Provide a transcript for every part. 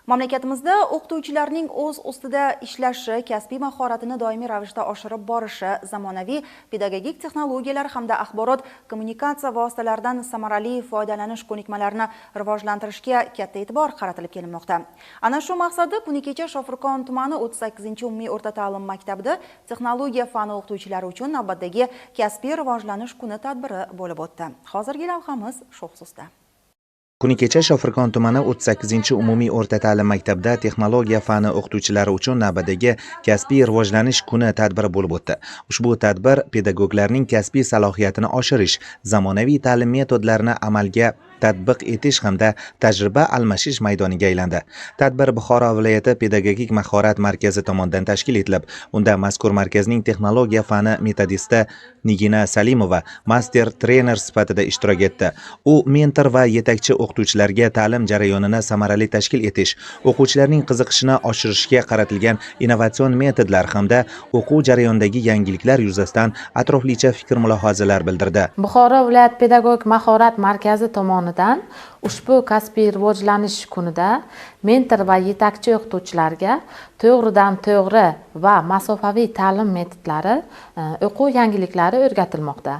Mamlakatimizda o'qituvchilarning o'z ustida ishlashi, kasbiy mahoratini doimiy ravishda oshirib borishi, zamonaviy pedagogik texnologiyalar hamda axborot kommunikatsiya vositalaridan samarali foydalanish ko'nikmalarini rivojlantirishga katta e'tibor qaratilib kelinmoqda. Ana shu maqsadda kuni kecha Shofirkon tumani 38-umumiy o'rta ta'lim maktabida texnologiya fani o'qituvchilari uchun navbatdagi kasbiy rivojlanish kuni tadbiri bo'lib o'tdi. Hozirgi lavhamiz shu xususda. Kuni kecha Shofirkon tumani 38-umumiy o'rta ta'lim maktabida texnologiya fani o'qituvchilari uchun navbatdagi kasbiy rivojlanish kuni tadbiri bo'lib o'tdi. Ushbu tadbir pedagoglarning kasbiy salohiyatini oshirish, zamonaviy ta'lim metodlarini amalga tatbiq etish hamda tajriba almashish maydoniga aylandi. Tadbir Buxoro viloyati pedagogik mahorat markazi tomonidan tashkil etilib, unda mazkur markazning texnologiya fani metodisti Nigina Salimova master trener sifatida ishtirok etdi. U mentor va yetakchi o'qituvchilarga ta'lim jarayonini samarali tashkil etish, o'quvchilarning qiziqishini oshirishga qaratilgan innovatsion metodlar hamda o'quv jarayonidagi yangiliklar yuzasidan atroflicha fikr-mulohazalar bildirdi. Buxoro viloyat pedagogik mahorat markazi tomonidan ushbu kasbiy rivojlanish kunida mentor va yetakchi o'qituvchilarga to'g'ridan to'g'ri va masofaviy ta'lim metodlari, o'quv yangiliklari o'rgatilmoqda.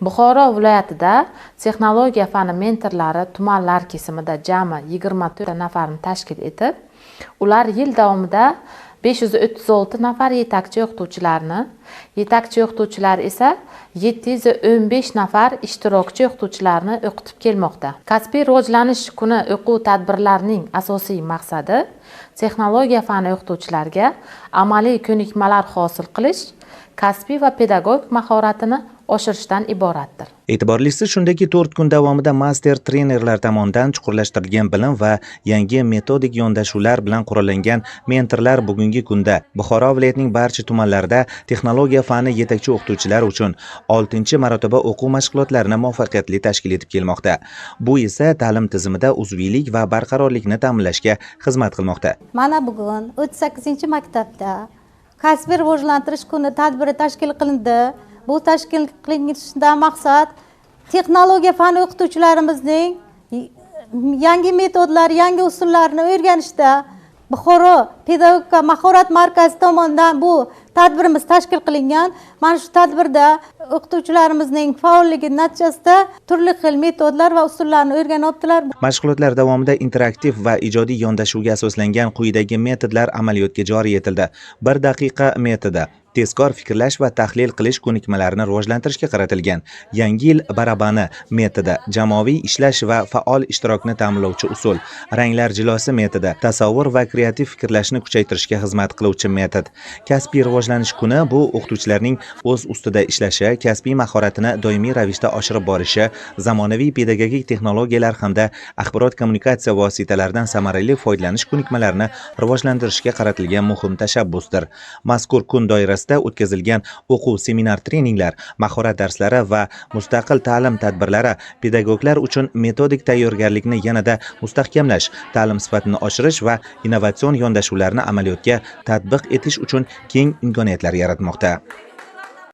Buxoro viloyatida texnologiya fani mentorlari tumanlar kesimida jami 24 nafarni tashkil etib, ular yil davomida 536 nafar yetakchi o'qituvchilarni, yetakchi o'qituvchilar esa 715 nafar ishtirokchi o'qituvchilarni o'qitib kelmoqda. Kasbiy rivojlanish kuni o'quv tadbirlarining asosiy maqsadi texnologiya fani o'qituvchilarga amaliy ko'nikmalar hosil qilish, kasbiy va pedagogik mahoratini oshirishdan iboratdir. E'tiborlisi shundaki 4 kun davomida master trenerlar tomonidan chuqurlashtirilgan bilim va yangi metodik yondashuvlar bilan qurollangan mentorlar bugungi kunda Buxoro viloyatining barcha tumanlarida texnologiya fani yetakchi o'qituvchilar uchun 6-marotaba o'quv mashg'ulotlarini muvaffaqiyatli tashkil etib kelmoqda. Bu esa ta'lim tizimida uzviylik va barqarorlikni ta'minlashga xizmat qilmoqda. Mana bugun 38-maktabda kasbiy rivojlantirish kuni tadbiri tashkil qilindi. Bu tashkil qilinishdan maqsad texnologiya fani o'qituvchilarimizning yangi metodlar, yangi usullarni o'rganishda Buxoro pedagogika mahorat markazi tomonidan bu tadbirimiz tashkil qilingan. Mana shu tadbirda o'qituvchilarimizning faolligi natijasida turli xil metodlar va usullarni o'rganyaptilar. Mashg'ulotlar davomida interaktiv va ijodiy yondashuvga asoslangan quyidagi metodlar amaliyotga joriy etildi. 1 daqiqa metodi tezkor fikrlash va tahlil qilish ko'nikmalarini rivojlantirishga qaratilgan. Yangi yil barabani metodi jamoaviy ishlash va faol ishtirokni ta'minlovchi usul. Ranglar jilosi metodi tasavvur va kreativ fikrlashni kuchaytirishga xizmat qiluvchi metod. Kasbiy rivojlanish kuni bu o'qituvchilarning o'z ustida ishlashi, kasbiy mahoratini doimiy ravishda oshirib borishi, zamonaviy pedagogik texnologiyalar hamda axborot kommunikatsiya vositalaridan samarali foydalanish ko'nikmalarini rivojlantirishga qaratilgan muhim tashabbusdir. Mazkur kun doirasida o'tkazilgan o'quv seminar treninglar, mahorat darslari va mustaqil ta'lim tadbirlari pedagoglar uchun metodik tayyorgarlikni yanada mustahkamlash, ta'lim sifatini oshirish va innovatsion yondashuvlarni amaliyotga tatbiq etish uchun keng imkoniyatlar yaratmoqda.